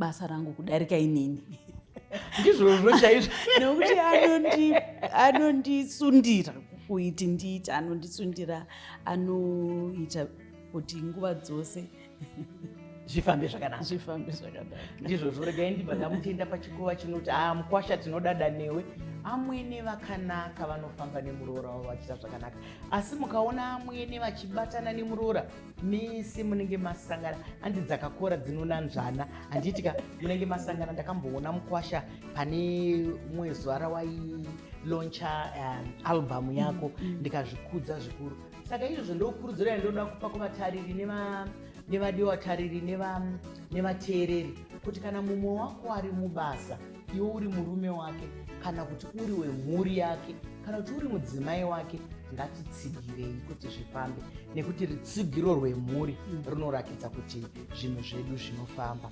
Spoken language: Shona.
basa rangu kudarika inini. Ndizvozvo chaizvo. Nokuti anondisundira kuiti ndiita, anondisundira, anoita kuti nguva dzose zvifambe zvakanaka. Ndizvozvo regai ndibva ndamutenda pachikuva chinoti mukwasha tinodada newe. Amwene vakanaka vanofamba nemuroora wavo vachiita zvakanaka. Asi mukaona amwene vachibatana nemuroora, mese munenge masangana. Handi dzakakora dzinonanzvana. Handitika munenge masangana. Ndakamboona mukwasha pane mumwe zuva rawailauncha album yako, ndikazvikudza zvikuru. Saka izvozvo ndokurudzira ndoda kupa kuvatariri nevadiwatariri nevateereri kuti kana mumwe wako ari mubasa, iwe uri murume wake, kana kuti uri wemhuri yake, kana kuti uri mudzimai wake, ngatitsigirei kuti zvifambe, nekuti rutsigiro rwemhuri runorakidza kuti zvinhu zvedu zvinofamba.